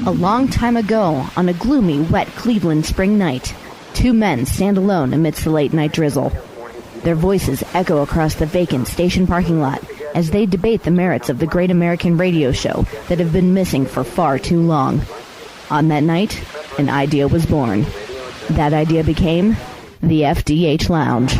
A long time ago, on a gloomy, wet Cleveland spring night, two men stand alone amidst the late-night drizzle. Their voices echo across the vacant station parking lot as they debate the merits of the great American radio show that have been missing for far too long. On that night, an idea was born. That idea became the FDH Lounge.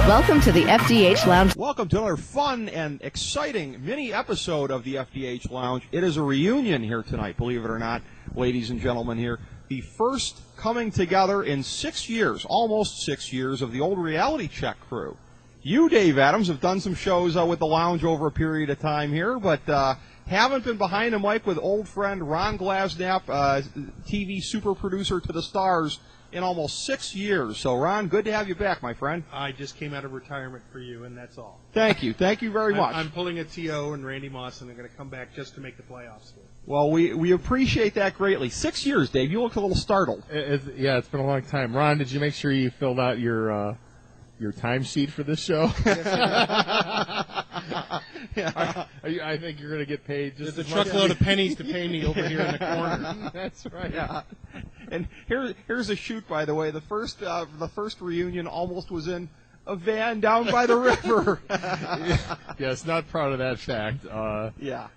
Welcome to the FDH Lounge. Welcome to another fun and exciting mini episode of the FDH Lounge. It is a reunion here tonight, believe it or not, ladies and gentlemen here. The first coming together in 6 years, almost 6 years, of the old Reality Check crew. You, Dave Adams, have done some shows with the Lounge over a period of time here, but haven't been behind the mic with old friend Ron Glasenapp, TV super producer to the stars, in almost 6 years. So, Ron, good to have you back, my friend. I just came out of retirement for you, and that's all. Thank you. Thank you very much. I'm pulling a T.O. and Randy Moss, and I'm going to come back just to make the playoffs. Well, we appreciate that greatly. 6 years, Dave. You look a little startled. Yeah, it's been a long time. Ron, did you make sure you filled out your timesheet for this show? Yeah. I think you're going to get paid just There's a truckload of pennies to pay me over here in the corner. That's right. Yeah. And here's a shoot, by the way. The first reunion almost was in a van down by the river. Yes, not proud of that fact. Yeah.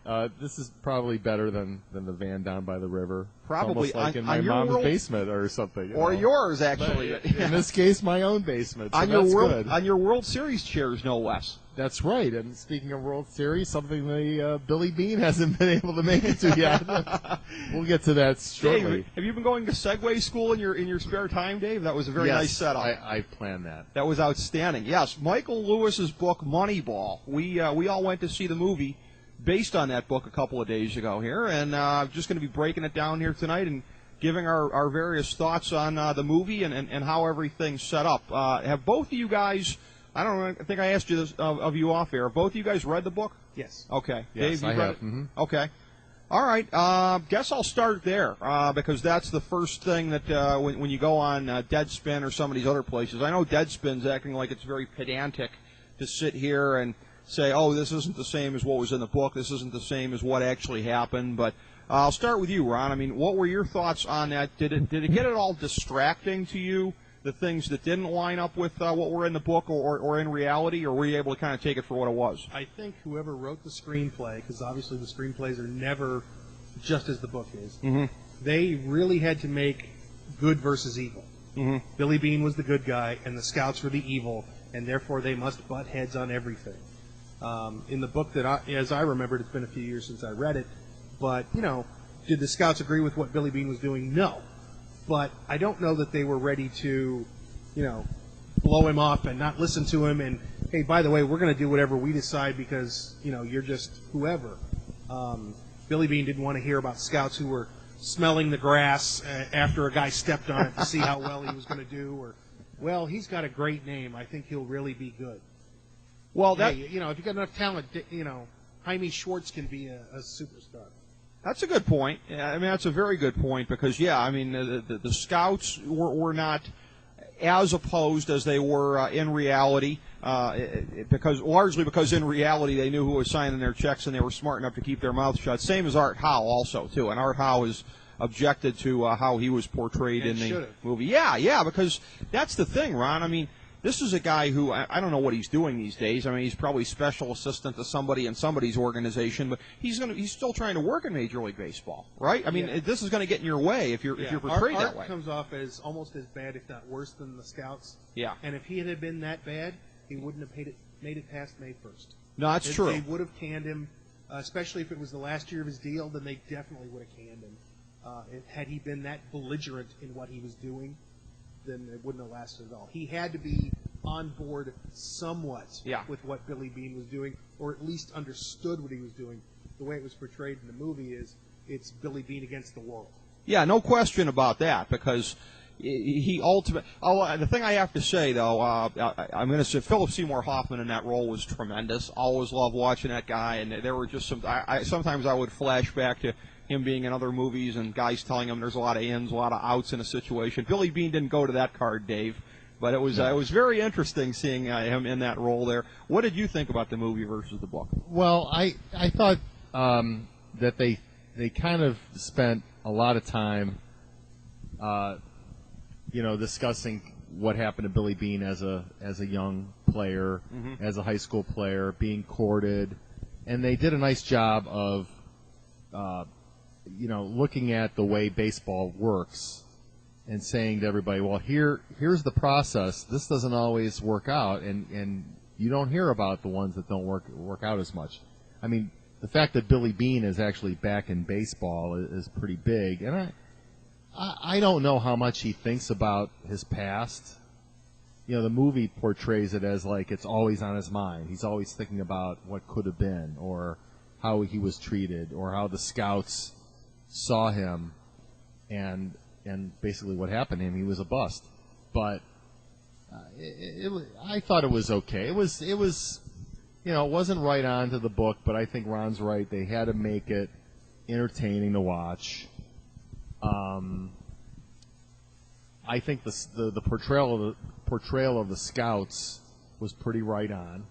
This is probably better than the van down by the river. Probably. It's almost like in on my your mom's basement or something. Or yours, actually. But in this case, my own basement. So on your World Series chairs, no less. That's right. And speaking of World Series, something the Billy Bean hasn't been able to make it to yet. We'll get to that shortly. Dave, have you been going to Segway school in your spare time, Dave? That was a very nice setup. I planned that. That was outstanding. Yes, Michael Lewis's book Moneyball. We all went to see the movie based on that book a couple of days ago here, and I'm just going to be breaking it down here tonight and giving our various thoughts on the movie and how everything's set up. Have both of you guys? I don't know. I think I asked you this of you off air. Have both of you guys read the book? Yes. Okay. Yes, Dave, you I read have. it? Mm-hmm. Okay. All right. Guess I'll start there because that's the first thing that when you go on Deadspin or some of these other places. I know Deadspin's acting like it's very pedantic to sit here and say, oh, this isn't the same as what was in the book. This isn't the same as what actually happened. But I'll start with you, Ron. I mean, what were your thoughts on that? Did it get it all distracting to you? The things that didn't line up with what were in the book or in reality, or were you able to kind of take it for what it was? I think whoever wrote the screenplay, because obviously the screenplays are never just as the book is, they really had to make good versus evil. Mm-hmm. Billy Bean was the good guy, and the Scouts were the evil, and therefore they must butt heads on everything. In the book as I remembered, it's been a few years since I read it, but, did the Scouts agree with what Billy Bean was doing? No. But I don't know that they were ready to, blow him off and not listen to him. And, hey, by the way, we're going to do whatever we decide because, you're just whoever. Billy Bean didn't want to hear about Scouts who were smelling the grass after a guy stepped on it to see how well he was going to do. Or, well, he's got a great name. I think he'll really be good. Well, if you got enough talent, Jaime Schwartz can be a superstar. That's a good point. I mean, that's a very good point because, the Scouts were not as opposed as they were in reality, largely because in reality they knew who was signing their checks and they were smart enough to keep their mouths shut. Same as Art Howe also, too. And Art Howe has objected to how he was portrayed in the movie. Yeah, because that's the thing, Ron. I mean, this is a guy who, I don't know what he's doing these days. I mean, he's probably special assistant to somebody in somebody's organization, but he's still trying to work in Major League Baseball, right? I mean, this is going to get in your way if you're portrayed that way. Art comes off as almost as bad, if not worse, than the Scouts. Yeah. And if he had been that bad, he wouldn't have made it past May 1st. No, that's true. They would have canned him, especially if it was the last year of his deal, then they definitely would have canned him. Had he been that belligerent in what he was doing, then it wouldn't have lasted at all. He had to be on board somewhat with what Billy Bean was doing, or at least understood what he was doing. The way it was portrayed in the movie is it's Billy Bean against the world. Yeah, no question about that, because he ultimately... the thing I have to say, though, I'm going to say Philip Seymour Hoffman in that role was tremendous. Always loved watching that guy, and there were just some... sometimes I would flash back to him being in other movies and guys telling him there's a lot of ins, a lot of outs in a situation. Billy Bean didn't go to that card, Dave. But it was very interesting seeing him in that role there. What did you think about the movie versus the book? Well, I thought that they kind of spent a lot of time, discussing what happened to Billy Beane as a young player, as a high school player, being courted, and they did a nice job of, looking at the way baseball works and saying to everybody, well, here's the process. This doesn't always work out, and you don't hear about the ones that don't work out as much. I mean, the fact that Billy Beane is actually back in baseball is pretty big, and I don't know how much he thinks about his past. The movie portrays it as like it's always on his mind. He's always thinking about what could have been, or how he was treated, or how the scouts saw him, and basically what happened to him. He was a bust. But I thought it was okay. It was it wasn't right on to the book, but I think Ron's right. They had to make it entertaining to watch. I think the portrayal of the scouts was pretty right on.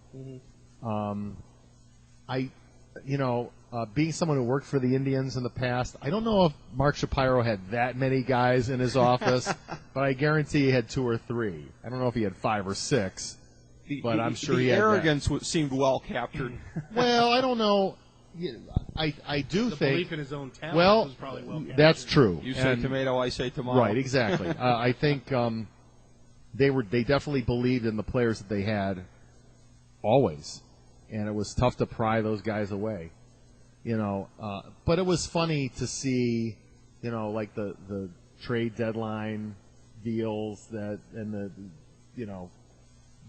Being someone who worked for the Indians in the past, I don't know if Mark Shapiro had that many guys in his office, but I guarantee he had 2 or 3. I don't know if he had 5 or 6, but I'm sure he had. The arrogance seemed well captured. Well, I don't know. I do the think belief in his own talent was probably well captured. That's true. You say tomato, I say tomato. Right, exactly. I think they definitely believed in the players that they had always, and it was tough to pry those guys away. But it was funny to see, like the trade deadline deals and the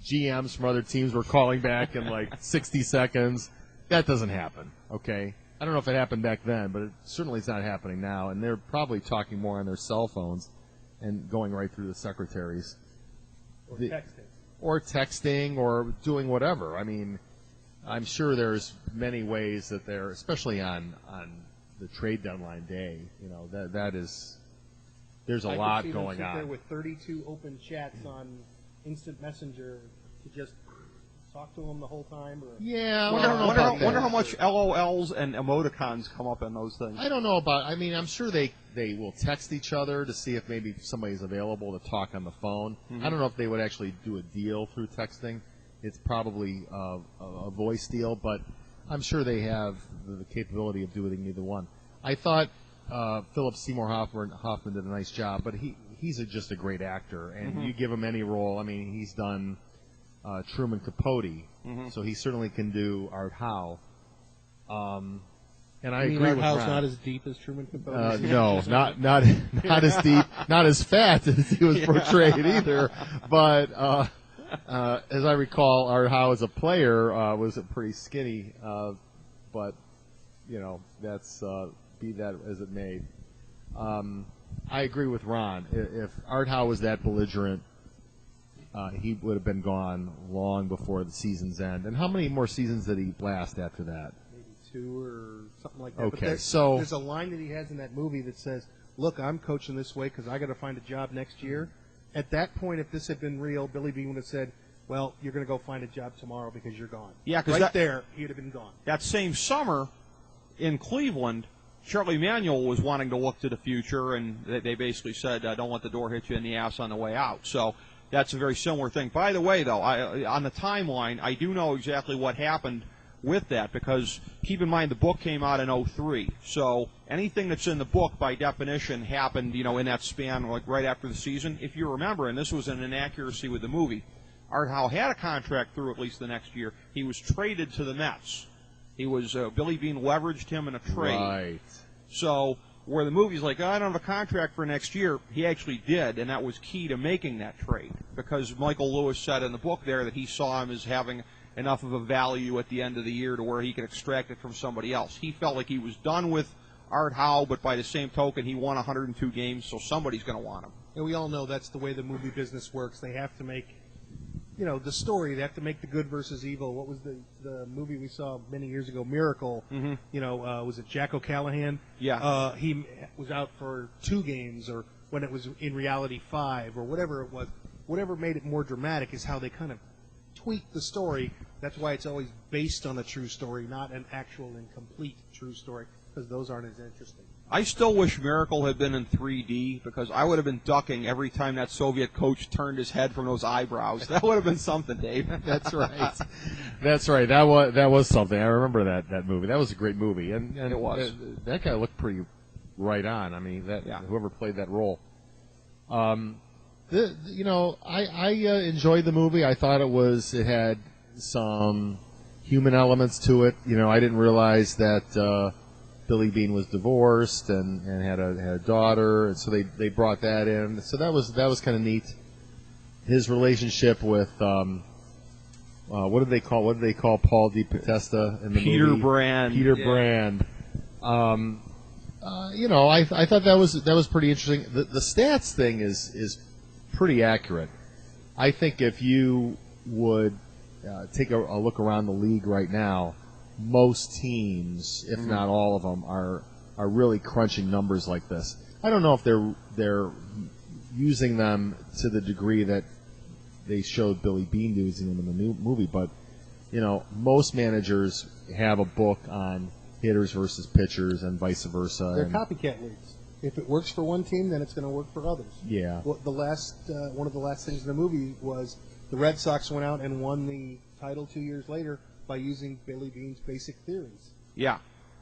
GMs from other teams were calling back in like 60 seconds. That doesn't happen, okay? I don't know if it happened back then, but it certainly is not happening now. And they're probably talking more on their cell phones and going right through the secretaries. Or texting or doing whatever. I mean, I'm sure there's many ways that they're, especially on the trade deadline day, there's a lot going on. I could see them sit there with 32 open chats on Instant Messenger to just talk to them the whole time? Or? Yeah, wonder how much LOLs and emoticons come up in those things. I don't know about. I mean, I'm sure they will text each other to see if maybe somebody's available to talk on the phone. I don't know if they would actually do a deal through texting. It's probably a voice deal, but I'm sure they have the capability of doing either one. I thought Philip Seymour Hoffman did a nice job, but he's just a great actor, and you give him any role. I mean, he's done Truman Capote, so he certainly can do Art Howe. And I agree with Ron. Art Howe's not as deep as Truman Capote. No, not as deep, not as fat as he was portrayed either. But as I recall, Art Howe as a player was pretty skinny. But that's be that as it may. I agree with Ron. If Art Howe was that belligerent, he would have been gone long before the season's end. And how many more seasons did he last after that? Maybe 2 or something like that. Okay, but there's a line that he has in that movie that says, "Look, I'm coaching this way because I got to find a job next year." At that point, if this had been real, Billy Beane would have said, "Well, you're going to go find a job tomorrow because you're gone." Yeah, right there, he'd have been gone. That same summer in Cleveland, Charlie Manuel was wanting to look to the future, and they basically said, "Don't let the door hit you in the ass on the way out." So that's a very similar thing. By the way, though, on the timeline, I do know exactly what happened with that, because keep in mind the book came out in 2003. So anything that's in the book, by definition, happened, in that span, like right after the season. If you remember, and this was an inaccuracy with the movie, Art Howe had a contract through at least the next year. He was traded to the Mets. He was Billy Beane leveraged him in a trade. Right. So where the movie's like, I don't have a contract for next year, he actually did, and that was key to making that trade, because Michael Lewis said in the book there that he saw him as having enough of a value at the end of the year to where he could extract it from somebody else. He felt like he was done with Art Howe, but by the same token, he won 102 games, so somebody's going to want him. And we all know that's the way the movie business works. They have to make, the story. They have to make the good versus evil. What was the movie we saw many years ago, Miracle? Was it Jack O'Callahan? Yeah. He was out for 2 games, or when it was in reality 5, or whatever it was. whatever made it more dramatic is how they kind of tweaked the story. That's why it's always based on a true story, not an actual and complete true story, because those aren't as interesting. I still wish Miracle had been in 3D because I would have been ducking every time that Soviet coach turned his head from those eyebrows. That would have been something, Dave. That's right. That's right. That was something. I remember that movie. That was a great movie, and it was. That guy looked pretty right on. I mean, whoever played that role. I enjoyed the movie. I thought it had some human elements to it. I didn't realize that Billy Bean was divorced and had a daughter, and so they brought that in. So that was kind of neat. His relationship with what did they call Paul DiPodesta in the Peter movie? Brand. Peter Brand. I thought that was pretty interesting. The stats thing is pretty accurate. I think if you would take a look around the league right now, most teams, if not all of them, are really crunching numbers like this. I don't know if they're using them to the degree that they showed Billy Bean using them in the new movie, but most managers have a book on hitters versus pitchers and vice versa. They're copycat leagues. If it works for one team, then it's going to work for others. Yeah. Well, one of the last things in the movie was the Red Sox went out and won the title 2 years later by using Billy Bean's basic theories. Yeah.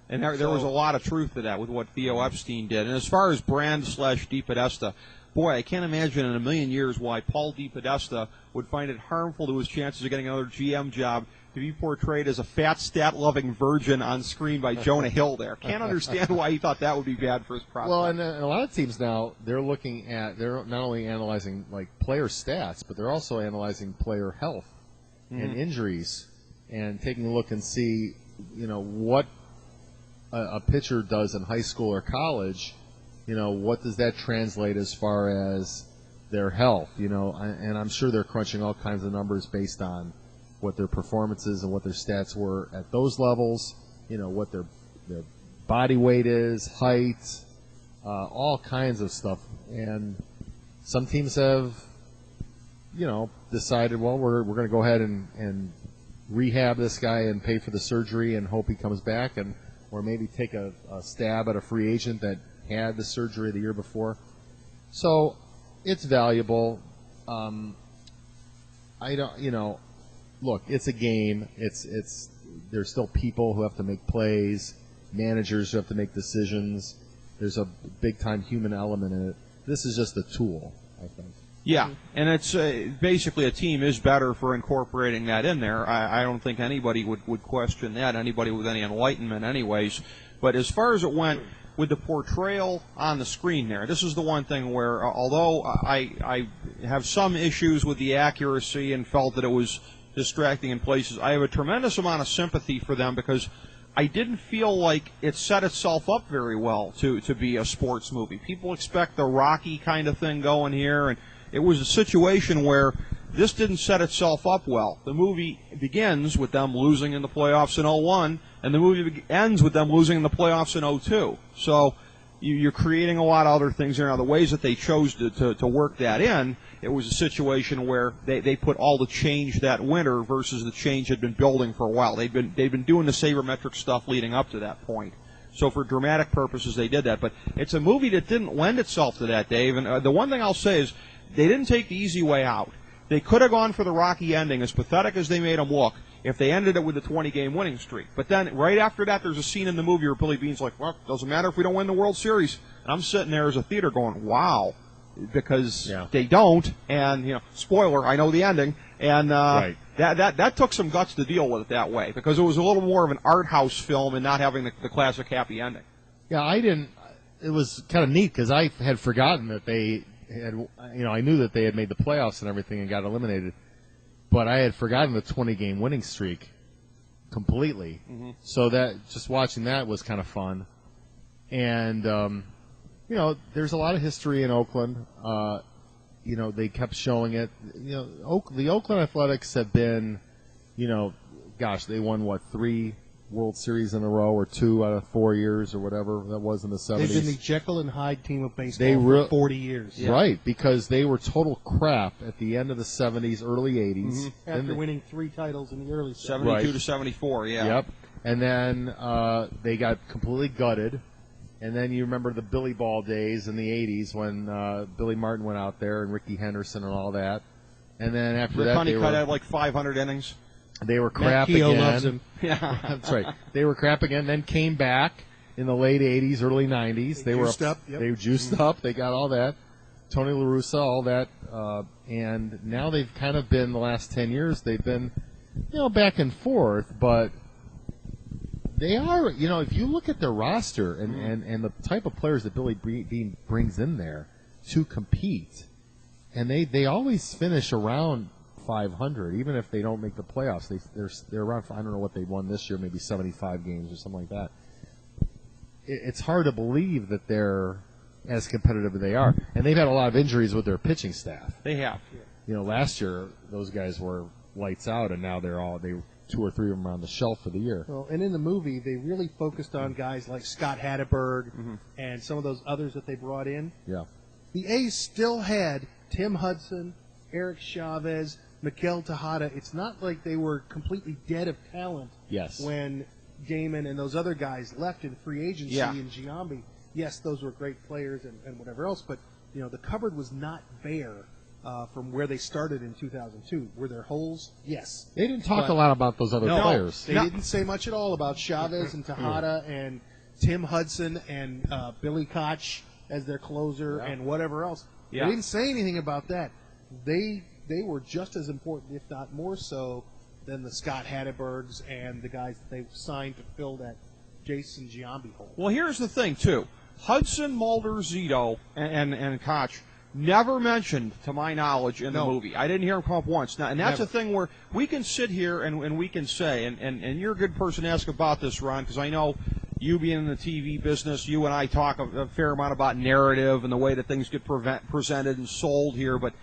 And there was a lot of truth to that with what Theo Epstein did. And as far as Brand/DiPodesta, boy, I can't imagine in a million years why Paul DiPodesta would find it harmful to his chances of getting another GM job to be portrayed as a fat, stat-loving virgin on screen by Jonah Hill there. Can't understand why he thought that would be bad for his prospect. Well, and a lot of teams now, they're not only analyzing like player stats, but they're also analyzing player health and injuries and taking a look and see, what a pitcher does in high school or college. What does that translate as far as their health? And I'm sure they're crunching all kinds of numbers based on what their performances and what their stats were at those levels. What their body weight is, height, all kinds of stuff. And some teams have, decided, well, we're going to go ahead and rehab this guy and pay for the surgery and hope he comes back, or maybe take a stab at a free agent that had the surgery the year before. So it's valuable. Look, it's a game. There's still people who have to make plays, managers who have to make decisions. There's a big-time human element in it. This is just a tool, I think. Yeah, and it's basically a team is better for incorporating that in there. I don't think anybody would question that, anybody with any enlightenment anyways. But as far as it went with the portrayal on the screen there, this is the one thing where, although I have some issues with the accuracy and felt that it was distracting in places, I have a tremendous amount of sympathy for them because I didn't feel like it set itself up very well to be a sports movie. People expect the Rocky kind of thing going here, and it was a situation where this didn't set itself up well. The movie begins with them losing in the playoffs in 01, and the movie ends with them losing in the playoffs in 02. So you're creating a lot of other things there. Now, the ways that they chose to work that in, it was a situation where they put all the change that winter versus the change had been building for a while. They'd been doing the sabermetric stuff leading up to that point. So for dramatic purposes, they did that. But it's a movie that didn't lend itself to that, Dave. And the one thing I'll say is they didn't take the easy way out. They could have gone for the Rocky ending, as pathetic as they made him look, if they ended it with a 20-game winning streak. But then right after that, there's a scene in the movie where Billy Bean's like, well, doesn't matter if we don't win the World Series. And I'm sitting there as a theater going, wow, because they don't. And, spoiler, I know the ending. And right. that took some guts to deal with it that way, because it was a little more of an art house film and not having the classic happy ending. Yeah, it was kind of neat because I had forgotten that they had, I knew that they had made the playoffs and everything and got eliminated, but I had forgotten the 20-game winning streak completely. Mm-hmm. So that just watching that was kind of fun. And, there's a lot of history in Oakland. They kept showing it. The Oakland Athletics have been, they won, 3 World Series in a row, or 2 out of 4 years, or whatever that was in the 70s. They've been the Jekyll and Hyde team of baseball for 40 years. Yeah. Right, because they were total crap at the end of the 70s, early 80s. After winning 3 titles in the early 70s. 72 to 74, yeah. Yep. And then they got completely gutted. And then you remember the Billy Ball days in the 80s when Billy Martin went out there and Ricky Henderson and all that. And then after Rick that, Honeycutt had like 500 innings. They were crap Matt Keogh again. loves him. Yeah, that's right. They were crap again. Then came back in the late '80s, early '90s. They were juiced up. Yep. They juiced up. They got all that. Tony La Russa, all that, and now they've kind of been the last 10 years. They've been, back and forth, but they are. If you look at their roster and the type of players that Billy Beane brings in there to compete, and they always finish around 500, even if they don't make the playoffs. They're around. I don't know what they won this year, maybe 75 games or something like that. It's hard to believe that they're as competitive as they are, and they've had a lot of injuries with their pitching staff. they have. Last year those guys were lights out, and now they 2 or 3 of them are on the shelf for the year. Well, and in the movie, they really focused on guys like Scott Hatteberg and some of those others that they brought in. Yeah. The A's still had Tim Hudson, Eric Chavez, Miguel Tejada. It's not like they were completely dead of talent. Yes. When Gaiman and those other guys left in free agency in Giambi. Yes, those were great players and whatever else, but the cupboard was not bare from where they started in 2002. Were there holes? Yes. They didn't talk a lot about those other players. They didn't say much at all about Chavez and Tejada and Tim Hudson and Billy Koch as their closer and whatever else. Yeah. They didn't say anything about that. They were just as important, if not more so, than the Scott Hattebergs and the guys that they signed to fill that Jason Giambi hole. Well, here's the thing, too. Hudson, Mulder, Zito, and Koch never mentioned, to my knowledge, in the movie. I didn't hear them come up once. Now, and that's a thing where we can sit here and we can say, and you're a good person to ask about this, Ron, because I know you being in the TV business, you and I talk a fair amount about narrative and the way that things get presented and sold here, but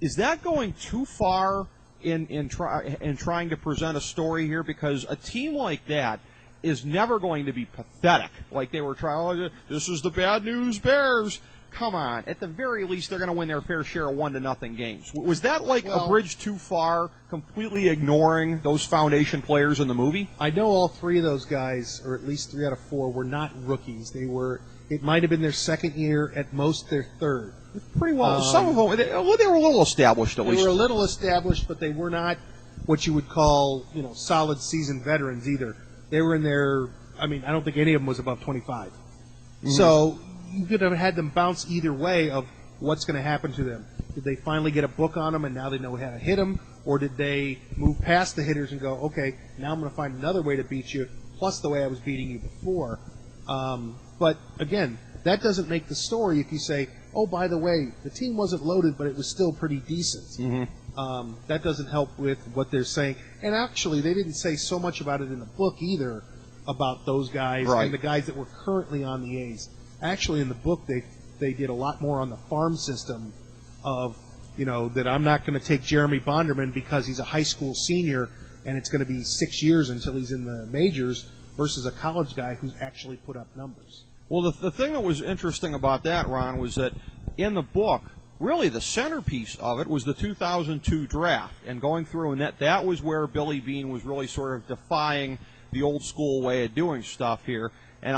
is that going too far in trying to present a story here? Because a team like that is never going to be pathetic, like they were trying. Oh, this is the bad news Bears. Come on. At the very least, they're going to win their fair share of 1-0 games. Was that a bridge too far, completely ignoring those foundation players in the movie? I know all 3 of those guys, or at least 3 out of 4, were not rookies. It might have been their second year, at most their third. Pretty well. Some of them, they were a little established, at least. They were a little established, but they were not what you would call, solid seasoned veterans either. They were in their, I don't think any of them was above 25. Mm-hmm. So you could have had them bounce either way of what's going to happen to them. Did they finally get a book on them and now they know how to hit them? Or did they move past the hitters and go, okay, now I'm going to find another way to beat you, plus the way I was beating you before? But again, that doesn't make the story if you say, oh, by the way, the team wasn't loaded, but it was still pretty decent. Mm-hmm. That doesn't help with what they're saying. And actually, they didn't say so much about it in the book either, about those guys and the guys that were currently on the A's. Actually, in the book, they did a lot more on the farm system of, that I'm not going to take Jeremy Bonderman because he's a high school senior and it's going to be 6 years until he's in the majors versus a college guy who's actually put up numbers. Well, the thing that was interesting about that, Ron, was that in the book, really the centerpiece of it was the 2002 draft, and going through, and that was where Billy Beane was really sort of defying the old school way of doing stuff here. And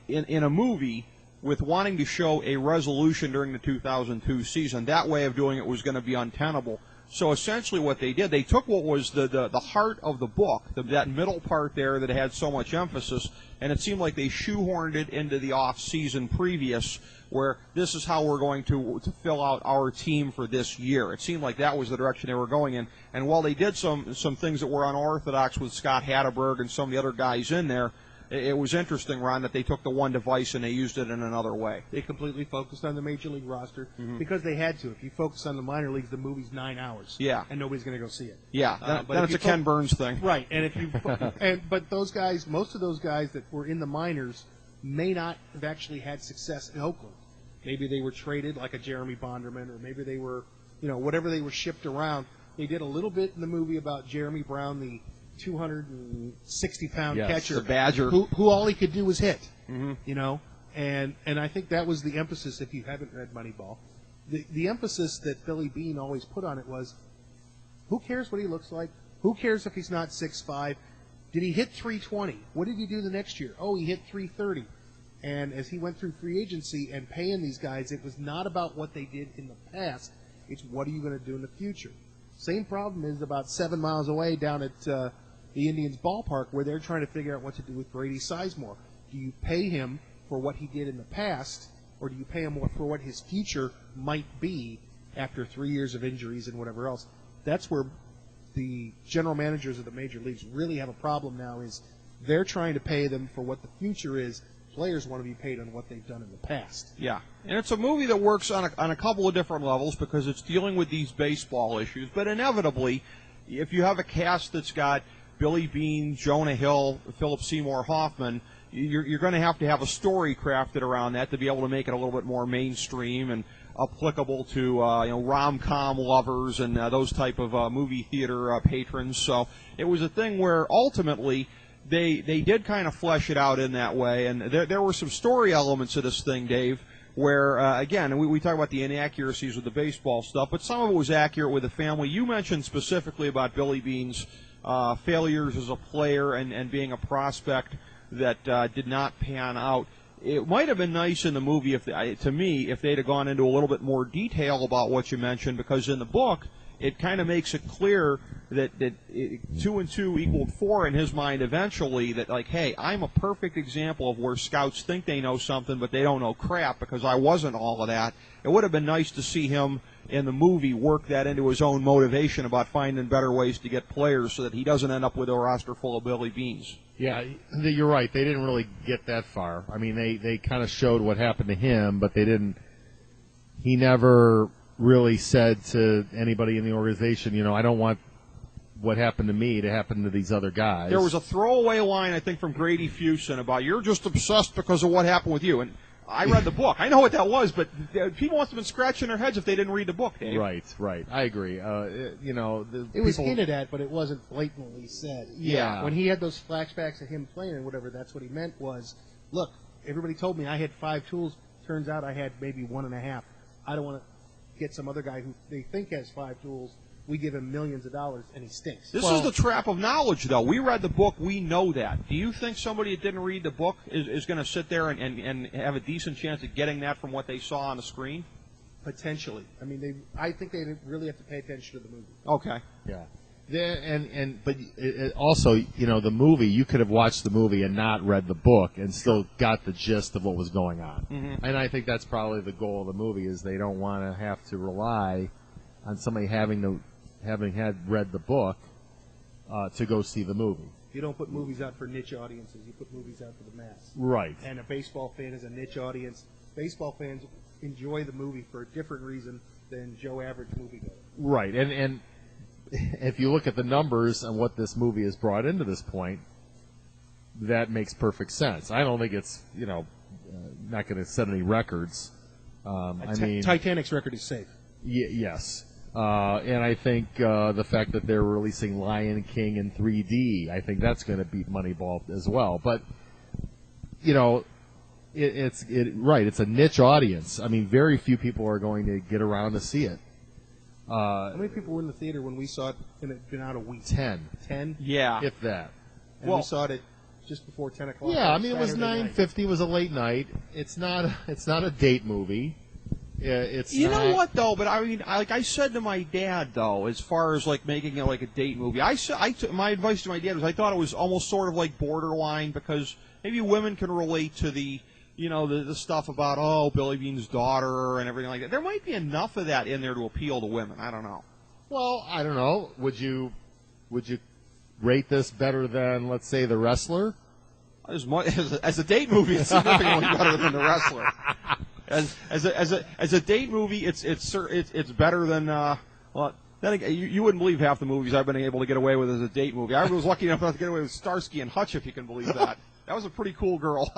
in a movie, with wanting to show a resolution during the 2002 season, that way of doing it was going to be untenable. So essentially what they did, they took what was the heart of the book, that middle part there that had so much emphasis, and it seemed like they shoehorned it into the off-season previous, where this is how we're going to fill out our team for this year. It seemed like that was the direction they were going in. And while they did some things that were unorthodox with Scott Hatteberg and some of the other guys in there, it was interesting, Ron, that they took the one device and they used it in another way. They completely focused on the Major League roster because they had to. If you focus on the minor leagues, the movie's 9 hours. Yeah. And nobody's going to go see it. Yeah. Then it's a Ken Burns thing. Right. And if you but those guys, most of those guys that were in the minors may not have actually had success in Oakland. Maybe they were traded like a Jeremy Bonderman, or maybe they were, whatever they were shipped around. They did a little bit in the movie about Jeremy Brown, the 260-pound Yes, catcher, the Badger. who all he could do was hit. Mm-hmm. You know, and I think that was the emphasis. If you haven't read Moneyball, the emphasis that Billy Beane always put on it was, who cares what he looks like? Who cares if he's not 6'5"? Did he hit 320? What did he do the next year? Oh, he hit 330. And as he went through free agency and paying these guys, it was not about what they did in the past. It's what are you going to do in the future? Same problem is about 7 miles away down at the Indians ballpark where they're trying to figure out what to do with Brady Sizemore. Do you pay him for what he did in the past, or do you pay him for what his future might be after 3 years of injuries and whatever else? That's where the general managers of the major leagues really have a problem now, is they're trying to pay them for what the future is. Players want to be paid on what they've done in the past. Yeah, and it's a movie that works on a couple of different levels because it's dealing with these baseball issues, but inevitably, if you have a cast that's got Billy Beane, Jonah Hill, Philip Seymour Hoffman, you're going to have a story crafted around that to be able to make it a little bit more mainstream and applicable to rom-com lovers and those type of movie theater patrons. So it was a thing where ultimately they did kind of flesh it out in that way, and there were some story elements of this thing, Dave, where again we talk about the inaccuracies with the baseball stuff, but some of it was accurate with the family. You mentioned specifically about Billy Beane's failures as a player and being a prospect that did not pan out. It might have been nice in the movie, if they'd have gone into a little bit more detail about what you mentioned, because in the book, it kind of makes it clear that 2 and 2 equaled 4 in his mind eventually, that, like, hey, I'm a perfect example of where scouts think they know something, but they don't know crap, because I wasn't all of that. It would have been nice to see him in the movie work that into his own motivation about finding better ways to get players so that he doesn't end up with a roster full of Billy Beanes. Yeah, you're right. They didn't really get that far. I mean, they kind of showed what happened to him, but they didn't. He never really said to anybody in the organization, I don't want what happened to me to happen to these other guys. There was a throwaway line, I think, from Grady Fuson about, you're just obsessed because of what happened with you. And I read the book. I know what that was, but people must have been scratching their heads if they didn't read the book, Dave. Right. I agree. It was hinted at, but it wasn't blatantly said. Yeah. When he had those flashbacks of him playing and whatever, that's what he meant was, look, everybody told me I had 5 tools. Turns out I had maybe 1.5. I don't want to get some other guy who they think has 5 tools. We give him millions of dollars, and he stinks. This is the trap of knowledge, though. We read the book. We know that. Do you think somebody that didn't read the book is going to sit there and have a decent chance of getting that from what they saw on the screen? Potentially. I mean, I think they really have to pay attention to the movie. Okay. Yeah. But also, the movie, you could have watched the movie and not read the book and still got the gist of what was going on. Mm-hmm. And I think that's probably the goal of the movie, is they don't want to have to rely on somebody having had read the book to go see the movie. You don't put movies out for niche audiences. You put movies out for the mass. Right. And a baseball fan is a niche audience. Baseball fans enjoy the movie for a different reason than Joe average moviegoer. Right. And if you look at the numbers and what this movie has brought into this point, that makes perfect sense. I don't think it's, not going to set any records. Titanic's record is safe. Yes. And I think the fact that they're releasing Lion King in 3D, I think that's going to beat Moneyball as well. But, it's a niche audience. I mean, very few people are going to get around to see it. How many people were in the theater when we saw it and it had been out a week? 10. 10? Yeah. If that. And we saw it just before 10 o'clock. Yeah, I mean, it was Saturday 9:50. It was a late night. It's not a date movie. You know what, though? But I mean, like I said to my dad, though, as far as like making it like a date movie, my advice to my dad was I thought it was almost sort of like borderline, because maybe women can relate to the stuff about Billy Beane's daughter and everything like that. There might be enough of that in there to appeal to women. I don't know. Well, I don't know. Would you rate this better than, let's say, The Wrestler? As a date movie, it's significantly better than The Wrestler. As a date movie, it's better than then again, you wouldn't believe half the movies I've been able to get away with as a date movie. I was lucky enough not to get away with Starsky and Hutch, if you can believe that. That was a pretty cool girl.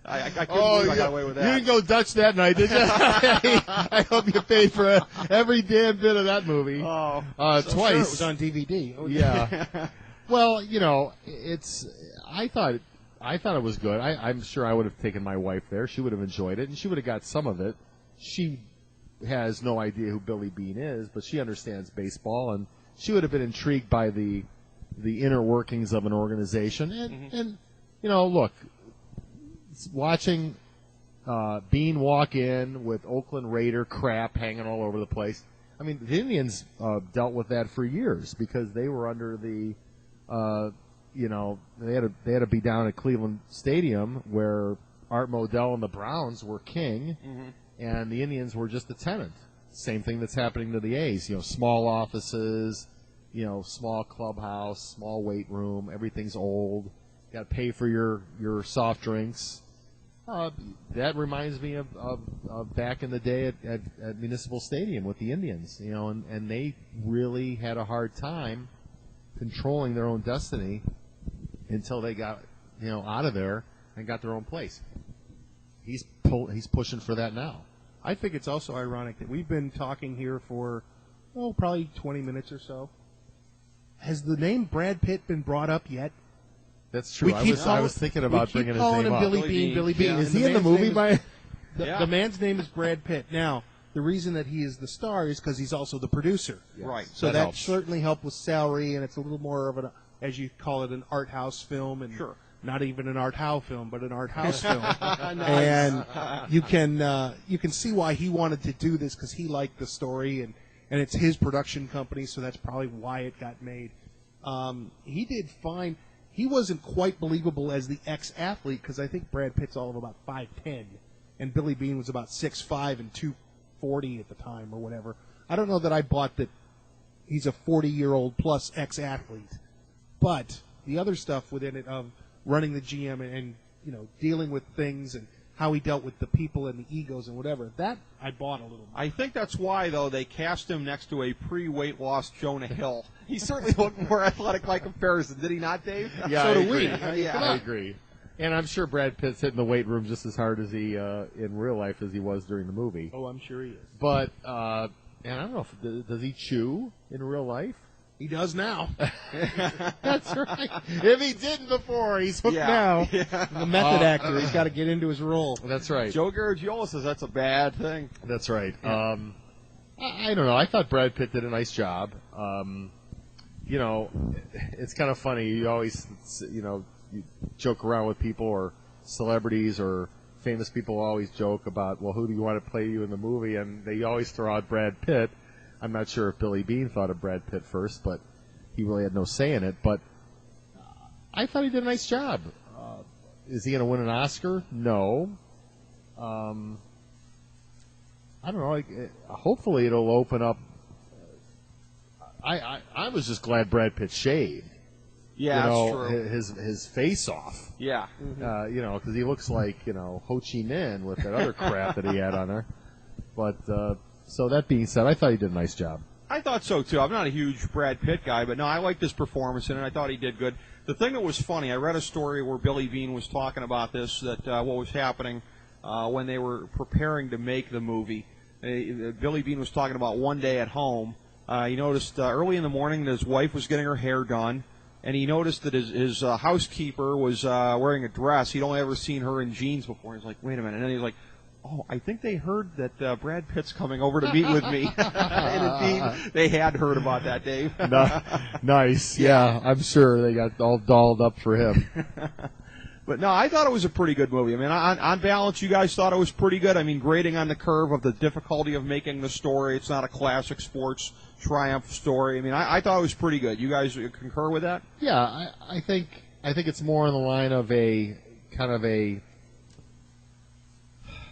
I couldn't believe I got away with that. You didn't go Dutch that night, did you? I hope you paid for every damn bit of that movie. Oh, twice. Sure, it was on DVD. Oh, Yeah. Well, I thought it was good. I'm sure I would have taken my wife there. She would have enjoyed it, and she would have got some of it. She has no idea who Billy Bean is, but she understands baseball, and she would have been intrigued by the inner workings of an organization. And look, watching Bean walk in with Oakland Raider crap hanging all over the place. I mean, the Indians dealt with that for years because they were under the, they had to be down at Cleveland Stadium where Art Modell and the Browns were king, and the Indians were just a tenant. Same thing that's happening to the A's. Small offices, small clubhouse, small weight room. Everything's old. Got to pay for your soft drinks. That reminds me of back in the day at Municipal Stadium with the Indians, and they really had a hard time controlling their own destiny until they got, out of there and got their own place. He's pushing for that now. I think it's also ironic that we've been talking here for, probably 20 minutes or so. Has the name Brad Pitt been brought up yet? That's true. I was thinking about bringing his name up. Billy Bean. Billy Bean. Yeah. Is he in the movie? The man's name is Brad Pitt. Now, the reason that he is the star is because he's also the producer. Yes. Right. So that helps. certainly helped with salary, and it's a little more of an, as you call it, an art house film, and Sure. not even an art house film, but an art house film. And you can see why he wanted to do this because he liked the story, and it's his production company, so that's probably why it got made. He did fine. He wasn't quite believable as the ex-athlete because I think Brad Pitt's all of about 5'10", and Billy Bean was about 6'5" and 240 at the time or whatever. I don't know that I bought that he's a 40-year-old plus ex-athlete, but the other stuff within it of running the GM and dealing with things and how he dealt with the people and the egos and whatever, that I bought a little more. I think that's why, though, they cast him next to a pre-weight loss Jonah Hill. He certainly looked more athletic by comparison, did he not, Dave? Yeah, So I do agree. we. I agree. And I'm sure Brad Pitt's hitting the weight room just as hard as he in real life as he was during the movie. Oh, I'm sure he is. But and I don't know, does he chew in real life? He does now. That's right. If he didn't before, he's hooked now. The method actor. He's got to get into his role. That's right. Joe Garagiola says that's a bad thing. That's right. I don't know. I thought Brad Pitt did a nice job. It's kind of funny. You always, you joke around with people or celebrities or famous people always joke about, well, who do you want to play you in the movie? And they always throw out Brad Pitt. I'm not sure if Billy Bean thought of Brad Pitt first, but he really had no say in it. But I thought he did a nice job. Is he going to win an Oscar? No. I don't know. Hopefully it'll open up. I was just glad Brad Pitt shaved. Yeah, that's true. His face off. Yeah. Because he looks like, Ho Chi Minh with that other crap that he had on there. But, so that being said, I thought he did a nice job. I thought so, too. I'm not a huge Brad Pitt guy, but no, I liked his performance in it. I thought he did good. The thing that was funny, I read a story where Billy Bean was talking about this, that what was happening when they were preparing to make the movie. Billy Bean was talking about one day at home. He noticed early in the morning that his wife was getting her hair done, and he noticed that his housekeeper was wearing a dress. He'd only ever seen her in jeans before. He's like, wait a minute. And then he's like, oh, I think they heard that Brad Pitt's coming over to meet with me. And indeed, they had heard about that, Dave. Nice. Yeah, I'm sure they got all dolled up for him. But no, I thought it was a pretty good movie. I mean, on balance, you guys thought it was pretty good. I mean, grading on the curve of the difficulty of making the story. It's not a classic sports triumph story. I mean, I thought it was pretty good. You guys concur with that? Yeah, I think it's more in the line of a kind of a,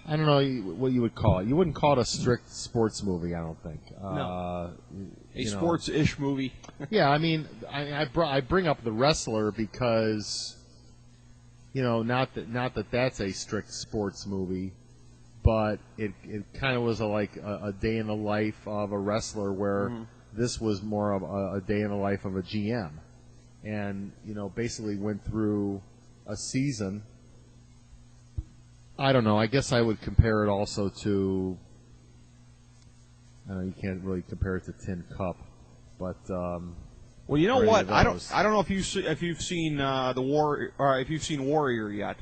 I don't know what you would call it. You wouldn't call it a strict sports movie, I don't think. No. A sports-ish movie. Yeah, I mean, I bring up The Wrestler because, not that that's a strict sports movie, but it kind of was a day in the life of a wrestler where this was more of a day in the life of a GM. And, basically went through a season I don't know. I guess I would compare it also to. I know you can't really compare it to Tin Cup, but. Well, you know what? I don't know if you've seen the War or if you've seen Warrior yet,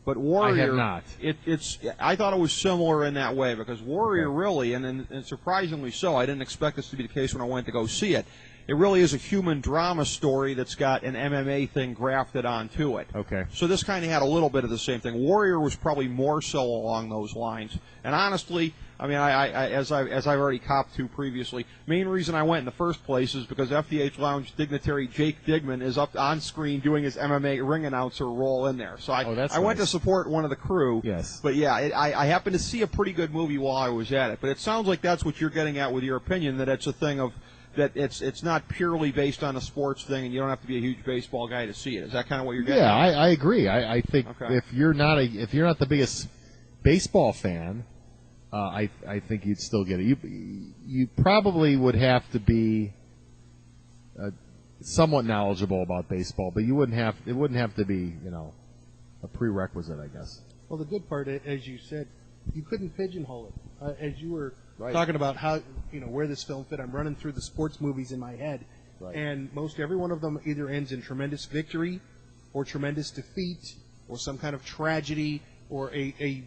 but Warrior. I have not. It's. I thought it was similar in that way because Warrior really, and surprisingly so, I didn't expect this to be the case when I went to go see it. It really is a human drama story that's got an MMA thing grafted onto it. Okay. So this kind of had a little bit of the same thing. Warrior was probably more so along those lines. And honestly, I mean, as I've already copped to previously, main reason I went in the first place is because FDH Lounge dignitary Jake Digman is up on screen doing his MMA ring announcer role in there. So I went to support one of the crew. Yes. But yeah, I happened to see a pretty good movie while I was at it. But it sounds like that's what you're getting at with your opinion, that it's a thing of that it's not purely based on a sports thing, and you don't have to be a huge baseball guy to see it. Is that kind of what you're getting? Yeah, at? I agree. I think if you're not the biggest baseball fan, I think you'd still get it. You probably would have to be somewhat knowledgeable about baseball, but it wouldn't have to be a prerequisite, I guess. Well, the good part, as you said, you couldn't pigeonhole it. As you were talking about how where this film fit, I'm running through the sports movies in my head, and most every one of them either ends in tremendous victory, or tremendous defeat, or some kind of tragedy, or a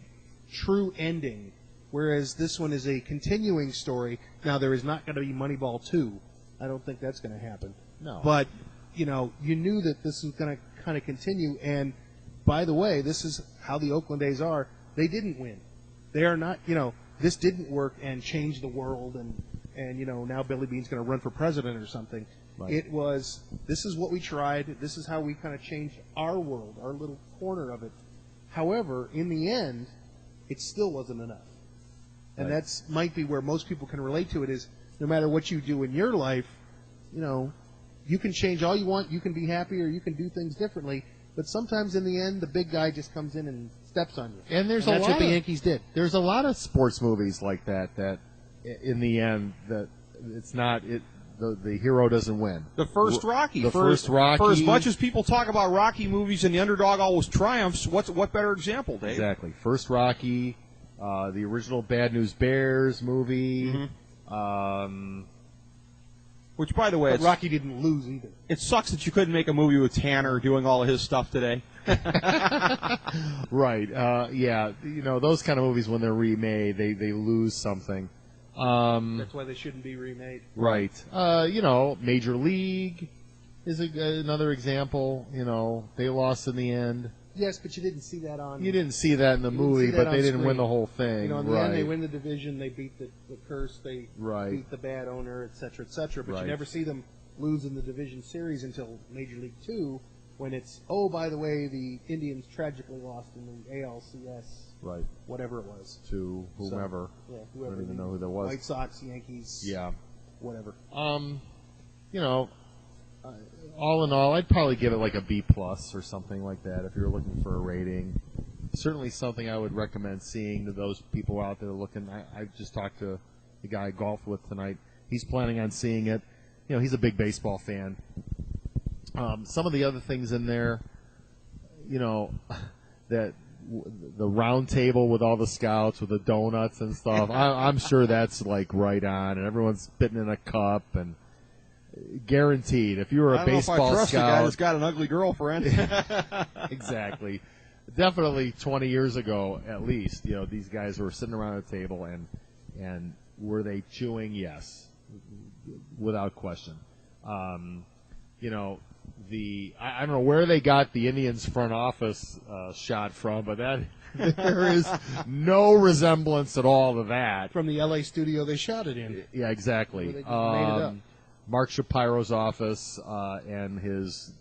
true ending. Whereas this one is a continuing story. Now there is not going to be Moneyball 2. I don't think that's going to happen. No. But you knew that this was going to kind of continue. And by the way, this is how the Oakland A's are. They didn't win. They are not. This didn't work and change the world, and now Billy Bean's going to run for president or something. Right. It was, this is what we tried. This is how we kind of changed our world, our little corner of it. However, in the end, it still wasn't enough. And that's might be where most people can relate to it is, no matter what you do in your life, you can change all you want, you can be happy, or you can do things differently. But sometimes in the end, the big guy just comes in and steps on you. And that's what the Yankees did. There's a lot of sports movies like that in the end, that it's not the hero doesn't win. The first Rocky. For as much as people talk about Rocky movies and the underdog always triumphs, what better example, Dave? Exactly. First Rocky, the original Bad News Bears movie. Mm-hmm. Which, by the way, Rocky didn't lose either. It sucks that you couldn't make a movie with Tanner doing all of his stuff today. Right. Yeah. Those kind of movies, when they're remade, they lose something. That's why they shouldn't be remade. Right. Major League is another example. They lost in the end. Yes, but you didn't see that on. You didn't see that in the movie, but they didn't win the whole thing. In the end, they win the division. They beat the curse. They right. beat the bad owner, etc., etc. But right. you never see them lose in the division series until Major League 2, when it's, oh, by the way, the Indians tragically lost in the ALCS. Right. Whatever it was. To whomever. So, yeah, whoever. I don't even know who that was. White Sox, Yankees. Yeah. Whatever. All in all, I'd probably give it like a B+ or something like that if you're looking for a rating. Certainly something I would recommend seeing to those people out there looking. I just talked to the guy I golfed with tonight. He's planning on seeing it. He's a big baseball fan. Some of the other things in there, that the round table with all the scouts with the donuts and stuff, I'm sure that's like right on, and everyone's spitting in a cup and guaranteed. If you were a baseball I don't know if I trust scout, the guy that's got an ugly girlfriend. Exactly. Definitely 20 years ago, at least, these guys were sitting around a table and were they chewing? Yes, without question. I don't know where they got the Indians front office shot from, but there is no resemblance at all to that. From the LA studio they shot it in. Yeah, exactly. They just made it up. Mark Shapiro's office and his,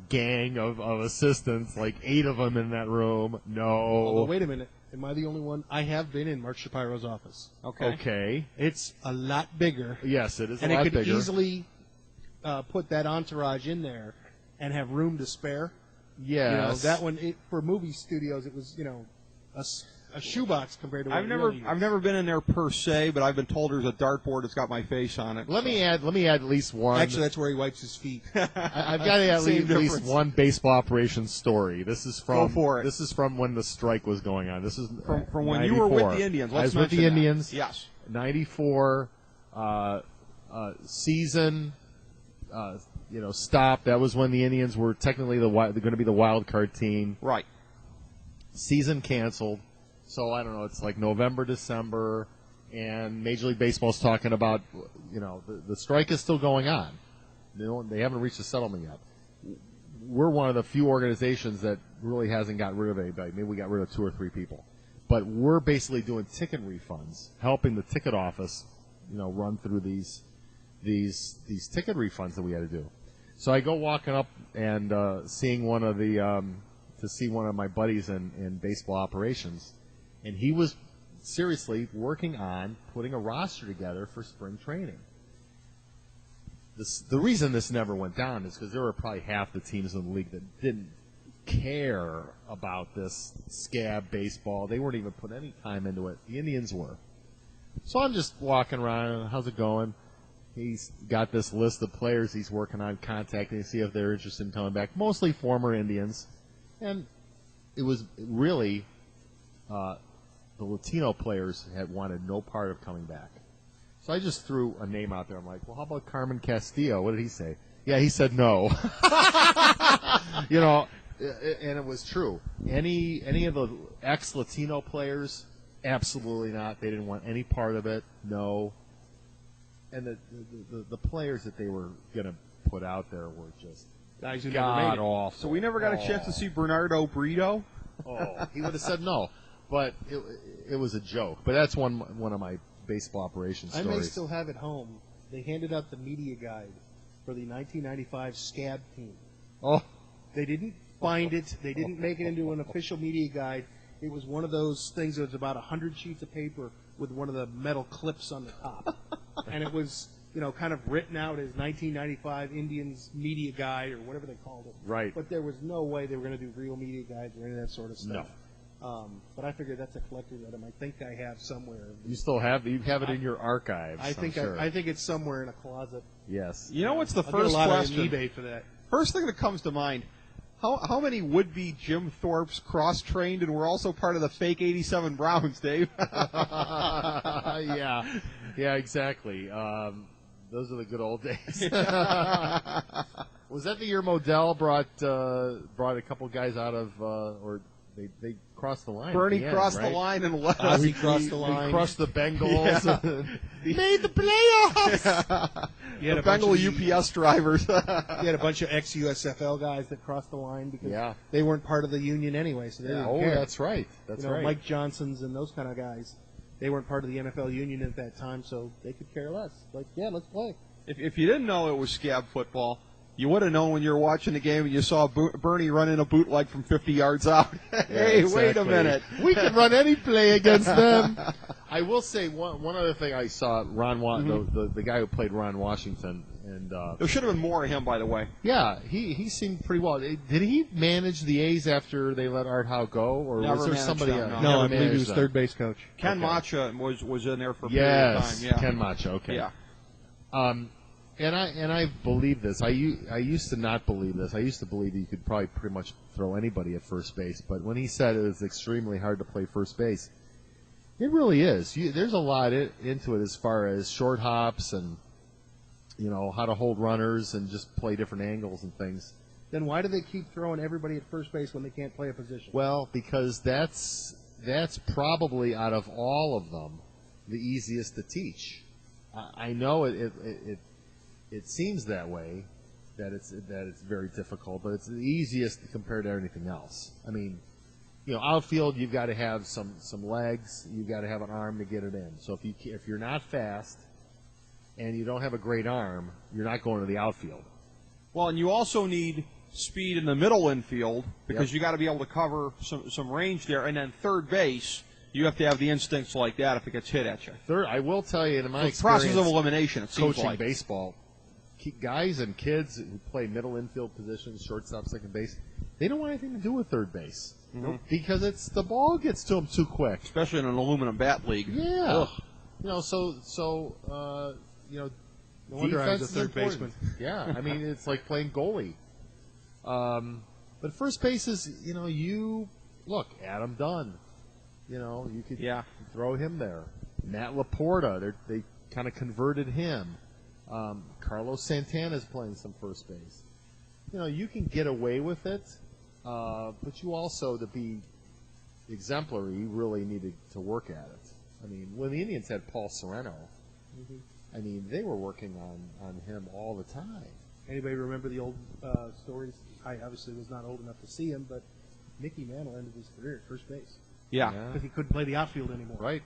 gang of assistants, like 8 of them in that room. No. Although, wait a minute. Am I the only one? I have been in Mark Shapiro's office. Okay. It's a lot bigger. Yes, it is a lot bigger. And it could bigger. easily put that entourage in there and have room to spare. Yes. That one, for movie studios, it was, a shoebox compared to what I've it never really is. I've never been in there per se, but I've been told there's a dartboard that's got my face on it. Let me add at least one. Actually, that's where he wipes his feet. I've got to add Same at least difference. one baseball operations story. This is from Go for it. This is from when the strike was going on. This is From when you were with 94. the Indians. I Let's was with the mention that. Indians. Yes. 94 season. Stop. That was when the Indians were technically going to be the wild card team. Right. Season canceled. So I don't know. It's like November, December, and Major League Baseball's talking about, the strike is still going on. They haven't reached a settlement yet. We're one of the few organizations that really hasn't got rid of anybody. Maybe we got rid of 2 or 3 people, but we're basically doing ticket refunds, helping the ticket office, run through these ticket refunds that we had to do. So I go walking up and seeing one of my buddies in baseball operations, and he was seriously working on putting a roster together for spring training. The reason this never went down is because there were probably half the teams in the league that didn't care about this scab baseball. They weren't even putting any time into it. The Indians were. So I'm just walking around. How's it going? He's got this list of players he's working on contacting to see if they're interested in coming back. Mostly former Indians. And it was really the Latino players had wanted no part of coming back. So I just threw a name out there. I'm like, well, how about Carmen Castillo? What did he say? Yeah, he said no. And it was true. Any of the ex-Latino players, absolutely not. They didn't want any part of it. No. And the players that they were going to put out there were just Guys who never made it. awful. So we never got a chance to see Bernardo Brito. Oh, he would have said no. But it was a joke. But that's one of my baseball operations I stories. may still have it home. They handed out the media guide for the 1995 Scab team. Oh, They didn't find it. They didn't make it into an official media guide. It was one of those things that was about 100 sheets of paper with one of the metal clips on the top. And it was, kind of written out as 1995 Indians media guide or whatever they called it. Right. But there was no way they were going to do real media guides or any of that sort of stuff. No. But I figured that's a collector's item. I think I have somewhere. you still have it in your archives. I think I'm sure. I think it's somewhere in a closet. Yes. You know what's the I'll get a first lot question? on eBay for that. First thing that comes to mind, how many would-be Jim Thorpes cross-trained and were also part of the fake 87 Browns, Dave? Yeah, exactly. Those are the good old days. Was that the year Modell brought a couple guys out of, or they crossed the line? Bernie at the end, crossed right? the line and left. Ozzie crossed the line. He crushed the Bengals. Yeah. Made the playoffs. You had The a bunch Bengal of UPS drivers. You had a bunch of ex-USFL guys that crossed the line because Yeah. they weren't part of the union anyway, so they didn't Oh, care. that's right. That's right. Mike Johnson's and those kind of guys, they weren't part of the NFL union at that time, so they could care less. Like, yeah, let's play. If you didn't know it was scab football, you would have known when you were watching the game and you saw Bernie run in a bootleg from 50 yards out. Hey, Yeah, wait a exactly. minute. We can run any play against them. I will say one other thing I saw, the guy who played Ron Washington, and There should have been more of him, by the way. yeah, he seemed pretty well. Did he manage the A's after they let Art Howe go, or Never was there managed somebody them, else? no. No, I Never believe he managed was them. third base coach. Ken Okay. Macha was in there for a period of Yes, time. Yeah. Ken Macha. Okay. Yeah. And I believe this. I used to not believe this. I used to believe that you could probably pretty much throw anybody at first base. But when he said it was extremely hard to play first base, it really is. There's a lot into it as far as short hops and how to hold runners and just play different angles and things. Then why do they keep throwing everybody at first base when they can't play a position? Well, because that's probably out of all of them the easiest to teach. I know it seems that way, that it's very difficult, but it's the easiest compared to anything else. I mean, outfield you've got to have some legs, you've got to have an arm to get it in. So if you're not fast and you don't have a great arm, you're not going to the outfield. Well, and you also need speed in the middle infield because Yep. you got to be able to cover some range there. And then third base, you have to have the instincts like that if it gets hit at you. Third, I will tell you, in my So experience, process of elimination, it seems coaching like. baseball, guys and kids who play middle infield positions, shortstop, second base, they don't want anything to do with third base. Because the ball gets to them too quick. Especially in an aluminum bat league. Yeah. Ugh. No wonder I was a defense is third important. baseman. Yeah, I mean, it's like playing goalie. But first base is, look, Adam Dunn. You could throw him there. Matt Laporta, they kind of converted him. Carlos Santana's playing some first base. You can get away with it, but you also, to be exemplary, you really needed to work at it. I mean, when the Indians had Paul Sereno, I mean, they were working on him all the time. Anybody remember the old stories? I obviously was not old enough to see him, but Mickey Mantle ended his career at first base Yeah. because he couldn't play the outfield anymore. Right.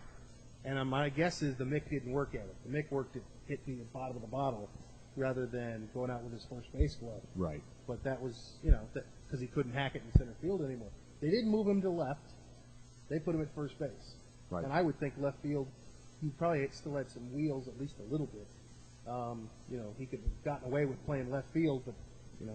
And my guess is the Mick didn't work at it. The Mick worked at hitting the bottom of the bottle rather than going out with his first base glove. Right. But that was, because he couldn't hack it in center field anymore. They didn't move him to left. They put him at first base. Right. And I would think left field, he probably still had some wheels, at least a little bit. He could have gotten away with playing left field, but,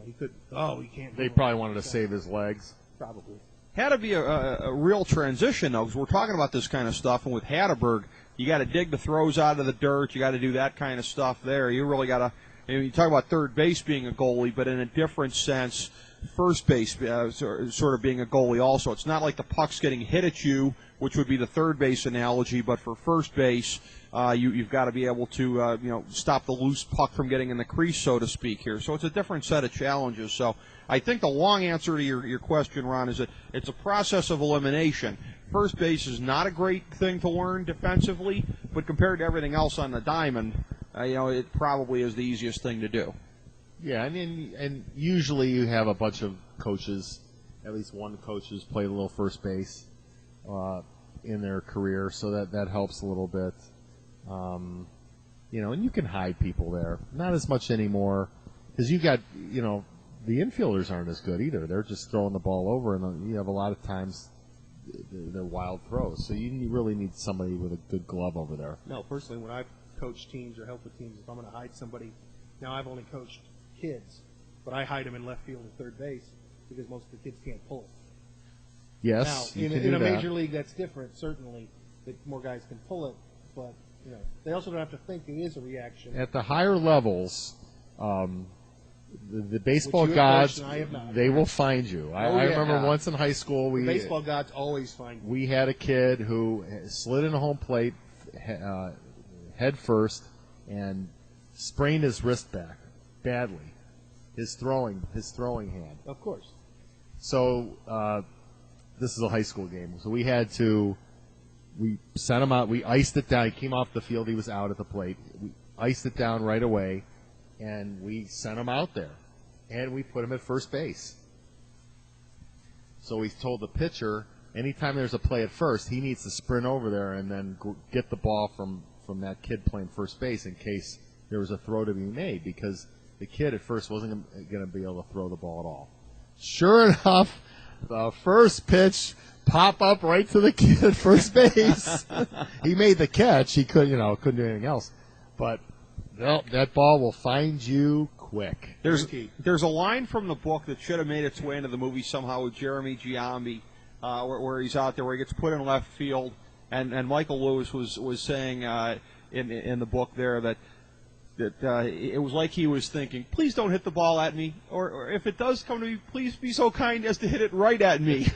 he couldn't. Oh, he can't. They probably wanted to save his legs. Probably. Had to be a real transition, though, because we're talking about this kind of stuff, and with Hatterberg, you got to dig the throws out of the dirt. You got to do that kind of stuff there. You really got to. You talk about third base being a goalie, but in a different sense, first base sort of being a goalie also. It's not like the puck's getting hit at you, which would be the third base analogy, but for first base, you've got to be able to stop the loose puck from getting in the crease, so to speak, here. So it's a different set of challenges. So I think the long answer to your question, Ron, is that it's a process of elimination. First base is not a great thing to learn defensively, but compared to everything else on the diamond, it probably is the easiest thing to do. Yeah, and usually you have a bunch of coaches, at least one coach who's played a little first base in their career, so that helps a little bit. And you can hide people there. Not as much anymore, because you got, the infielders aren't as good either. They're just throwing the ball over, and you have a lot of times they're wild throws. So you really need somebody with a good glove over there. No, personally, when I've coached teams or helped with teams, if I'm going to hide somebody, now I've only coached kids, but I hide them in left field and third base because most of the kids can't pull it. Yes, now, in a major league, that's different, certainly, that more guys can pull it, but they also don't have to think it is a reaction. At the higher levels, the baseball gods, they will find you. I remember once in high school, the baseball gods always find you. We had a kid who slid in a home plate head first and sprained his wrist back badly. His throwing hand. Of course. So this is a high school game. So we sent him out. We iced it down. He came off the field. He was out at the plate. We iced it down right away, and we sent him out there, and we put him at first base. So we told the pitcher, anytime there's a play at first, he needs to sprint over there and then get the ball from that kid playing first base in case there was a throw to be made, because the kid at first wasn't going to be able to throw the ball at all. Sure enough, the first pitch pop up right to the kid at first base. He made the catch. He couldn't do anything else. But that ball will find you quick. There's a line from the book that should have made its way into the movie somehow with Jeremy Giambi, where he's out there, where he gets put in left field, and Michael Lewis was saying in the book there that it was like he was thinking, please don't hit the ball at me, or if it does come to me, please be so kind as to hit it right at me.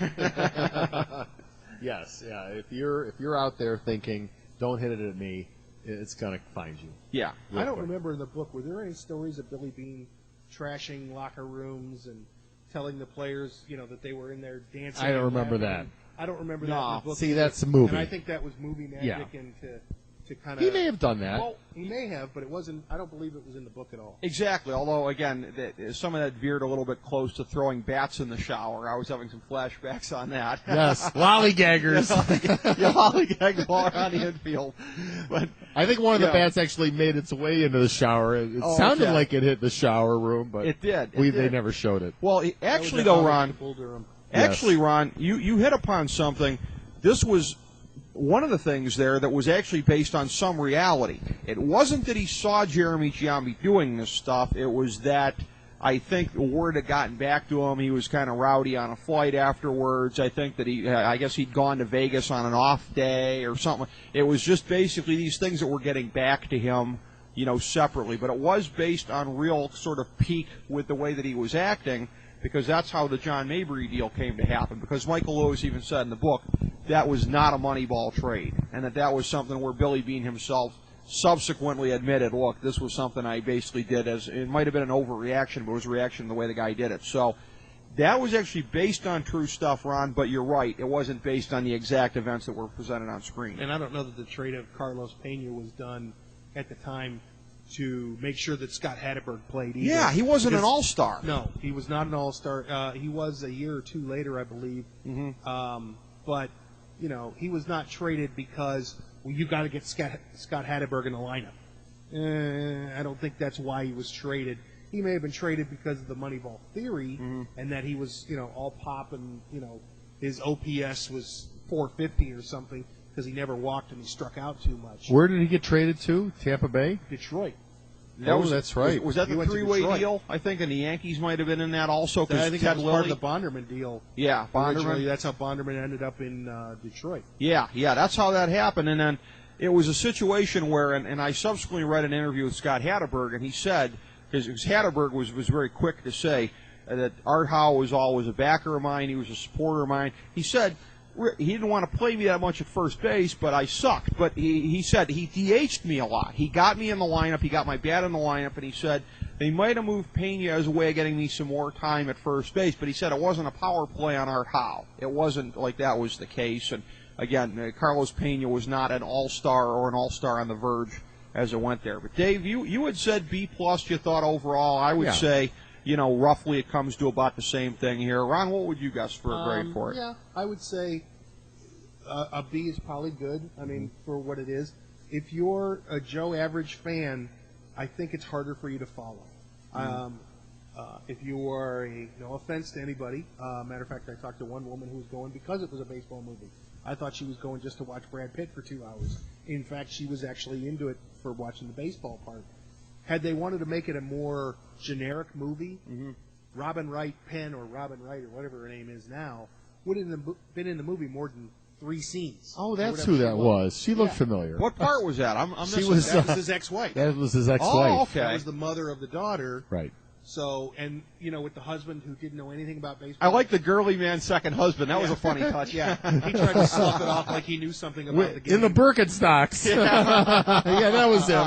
Yes, yeah. If you're out there thinking, don't hit it at me, it's gonna find you. Yeah. I don't remember in the book, were there any stories of Billy Beane trashing locker rooms and telling the players, that they were in there dancing? I don't remember that. I don't remember that in the book. See, that's a movie. And I think that was movie magic and to kind of. He may have done that. Well, he may have, but it wasn't. I don't believe it was in the book at all. Exactly. Although, again, some of that veered a little bit close to throwing bats in the shower. I was having some flashbacks on that. Yes, lollygaggers. You lollygag the ball around the infield. But I think one of the bats actually made its way into the shower. It sounded like it hit the shower room, but it did. They never showed it. Well, actually, though, Ron. Ron, you hit upon something. This was one of the things there that was actually based on some reality. It wasn't that he saw Jeremy Giambi doing this stuff. It was that I think the word had gotten back to him. He was kind of rowdy on a flight afterwards. I think that I guess he'd gone to Vegas on an off day or something. It was just basically these things that were getting back to him, separately. But it was based on real sort of pique with the way that he was acting, because that's how the John Mabry deal came to happen. Because Michael Lewis even said in the book that was not a Moneyball trade, and that was something where Billy Beane himself subsequently admitted, look, this was something I basically did as, it might have been an overreaction, but it was a reaction to the way the guy did it. So that was actually based on true stuff, Ron, but you're right. It wasn't based on the exact events that were presented on screen. And I don't know that the trade of Carlos Pena was done at the time to make sure that Scott Hatteberg played either. Yeah, he wasn't an all-star. No, he was not an all-star. He was a year or two later, I believe. Mm-hmm. But, he was not traded because you've got to get Scott Hatteberg in the lineup. I don't think that's why he was traded. He may have been traded because of the Moneyball theory, and that he was, all pop, and his OPS was 450 or something because he never walked and he struck out too much. Where did he get traded to? Tampa Bay? Detroit. That's right. Was that He the went to three-way Detroit. deal? I think, and the Yankees might have been in that also. I think Ted that was Lilly, part of the Bonderman deal. Yeah, Originally, Bonderman. that's how Bonderman ended up in Detroit. Yeah, that's how that happened. And then it was a situation where, and I subsequently read an interview with Scott Hatteberg, and he said, because Hatteberg was very quick to say that Art Howe was always a backer of mine, he was a supporter of mine. He said he didn't want to play me that much at first base, but I sucked. But he said he DH'd me a lot. He got me in the lineup, he got my bat in the lineup, and he said they might have moved Pena as a way of getting me some more time at first base, but he said it wasn't a power play on Art Howe. It wasn't like that was the case. And again, Carlos Pena was not an all-star or an all-star on the verge as it went there. But Dave, you had said B+, you thought overall. I would say, roughly it comes to about the same thing here. Ron, what would you guess for a grade for it? Yeah, I would say a B is probably good. I mean, for what it is. If you're a Joe average fan, I think it's harder for you to follow. If you are no offense to anybody, matter of fact, I talked to one woman who was going because it was a baseball movie. I thought she was going just to watch Brad Pitt for 2 hours. In fact, she was actually into it for watching the baseball part. Had they wanted to make it a more generic movie, Robin Wright Penn or Robin Wright or whatever her name is now wouldn't have been in the movie more than 3 scenes. Oh, that's who that was. She looked familiar. What part was that? I'm She missing was, that. That was his ex-wife. That was his ex-wife. Oh, okay. That was the mother of the daughter. Right. So, and, with the husband who didn't know anything about baseball. I like the girly man's second husband. That was a funny touch. Yeah, he tried to slough it off like he knew something about the game. In the Birkenstocks. Yeah, that was him.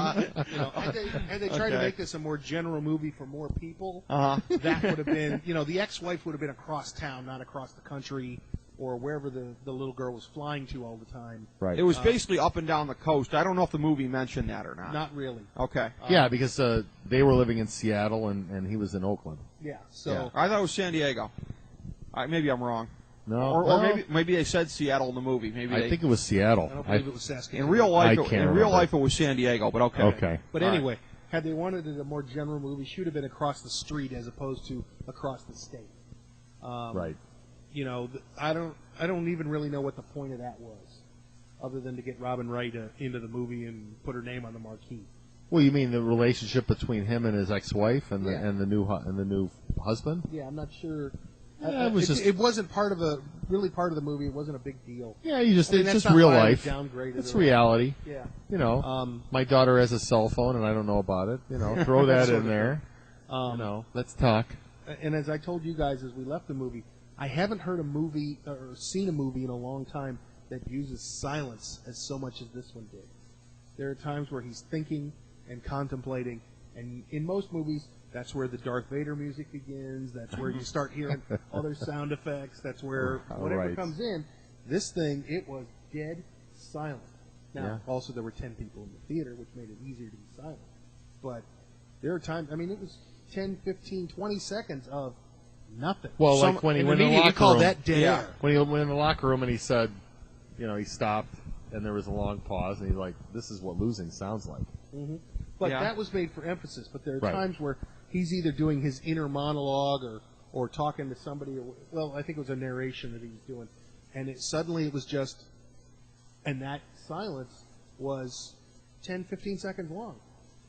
Had they tried to make this a more general movie for more people, Uh-huh. that would have been, the ex-wife would have been across town, not across the country or wherever the little girl was flying to all the time. Right. It was basically up and down the coast. I don't know if the movie mentioned that or not. Not really. Okay. Yeah, because they were living in Seattle and he was in Oakland. Yeah, so... I thought it was San Diego. Maybe I'm wrong. No. Or well, maybe they said Seattle in the movie. Maybe I think it was Seattle. I don't believe it was Saskatoon. in real life. I can't In real remember. life, it was San Diego. But okay. Okay. But All anyway, had they wanted it a more general movie, should have been across the street as opposed to across the state. Right. I don't even really know what the point of that was, other than to get Robin Wright into the movie and put her name on the marquee. Well, you mean the relationship between him and his ex-wife and Yeah. the new husband? Yeah, I'm not sure. Yeah, it wasn't part of the movie. It wasn't a big deal. Yeah, it's that's just not real why I would life. downgrade it It's or- reality. Yeah. My daughter has a cell phone and I don't know about it. Throw that in there. Let's talk. And as I told you guys as we left the movie, I haven't heard a movie or seen a movie in a long time that uses silence as so much as this one did. There are times where he's thinking and contemplating, and in most movies, that's where the Darth Vader music begins. That's where you start hearing other sound effects. That's where whatever Right. comes in. This thing, it was dead silent. Now, Yeah. also there were 10 people in the theater, which made it easier to be silent. But there are times, it was 10, 15, 20 seconds of nothing. Well, like when he went in the immediately locker call room. that dead air. When he went in the locker room and he said, he stopped and there was a long pause and he's like, this is what losing sounds like. But Yeah. that was made for emphasis. But there are Right. times where he's either doing his inner monologue or talking to somebody. Well, I think it was a narration that he was doing. And suddenly it was just, and that silence was 10, 15 seconds long.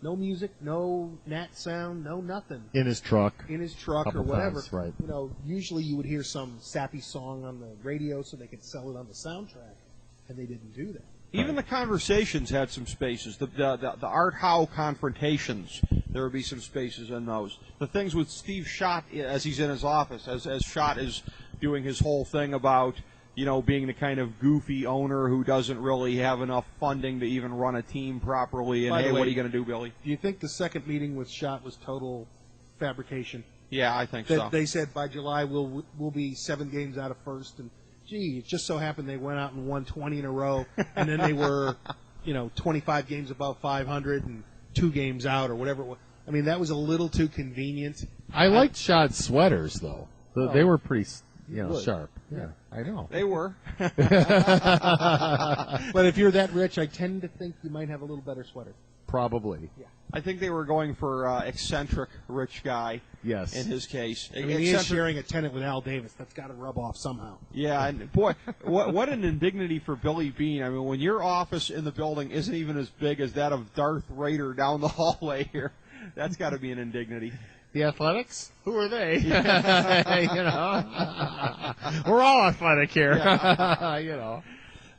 No music, no nat sound, no nothing. In his truck. In his truck Couple or whatever. times, right. You know, usually you would hear some sappy song on the radio so they could sell it on the soundtrack, and they didn't do that. Even the conversations had some spaces. The Art Howe confrontations, there would be some spaces in those. The things with Steve Schott as he's in his office, as Schott is doing his whole thing about, you know, being the kind of goofy owner who doesn't really have enough funding to even run a team properly. And, By the hey, way, what are you going to do, Billy? Do you think the second meeting with Schott was total fabrication? Yeah, I think That so. they said by July we'll be 7 games out of first, and gee, it just so happened they went out and won 20 in a row, and then they were, 25 games above 500 and 2 games out or whatever it was. I mean, that was a little too convenient. I liked Shott's sweaters, though. They were pretty, Would. sharp. Yeah, I know. They were. But if you're that rich, I tend to think you might have a little better sweater. Probably. Yeah. I think they were going for eccentric rich guy. Yes. In his case. I mean, he is sharing a tenant with Al Davis. That's got to rub off somehow. Yeah, and boy, what an indignity for Billy Bean. I mean, when your office in the building isn't even as big as that of Darth Vader down the hallway here, that's got to be an indignity. The Athletics? Who are they? We're all athletic here.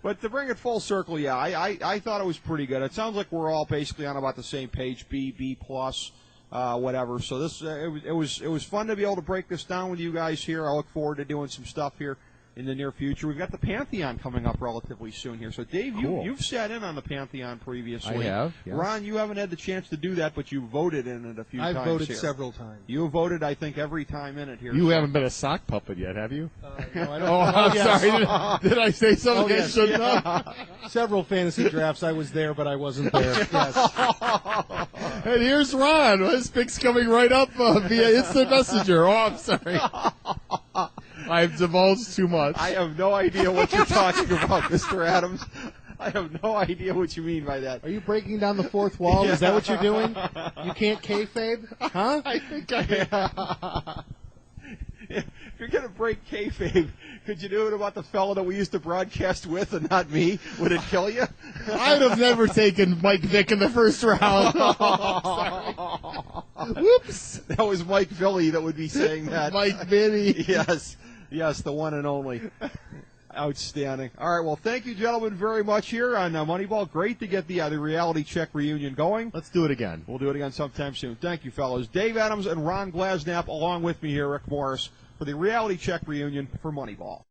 But to bring it full circle, yeah, I thought it was pretty good. It sounds like we're all basically on about the same page, B plus, whatever. So this it was fun to be able to break this down with you guys here. I look forward to doing some stuff here in the near future. We've got the Pantheon coming up relatively soon here. So, Dave, cool. you've sat in on the Pantheon previously. I have, yes. Ron, you haven't had the chance to do that, but you voted in it a few times I've voted here. several times. You voted, I think, every time in it here. You haven't been a sock puppet yet, have you? No, I don't. Oh, I'm yes. sorry. Did I say something I yes. shouldn't have? Several fantasy drafts, I was there, but I wasn't there. Yes. And here's Ron. His pick's coming right up via Instant Messenger. Oh, I'm sorry. I've divulged too much. I have no idea what you're talking about, Mr. Adams. I have no idea what you mean by that. Are you breaking down the fourth wall? Is that what you're doing? You can't kayfabe? Huh? I think I If you're going to break kayfabe, could you do it about the fellow that we used to broadcast with and not me? Would it kill you? I'd have never taken Mike Vick in the first round. Oh, sorry. Whoops. That was Mike Villy that would be saying that. Mike Vinny. Yes, the one and only. Outstanding. All right, well, thank you, gentlemen, very much here on Moneyball. Great to get the Reality Check reunion going. Let's do it again. We'll do it again sometime soon. Thank you, fellows. Dave Adams and Ron Glasenapp along with me here, Rick Morris, for the Reality Check reunion for Moneyball.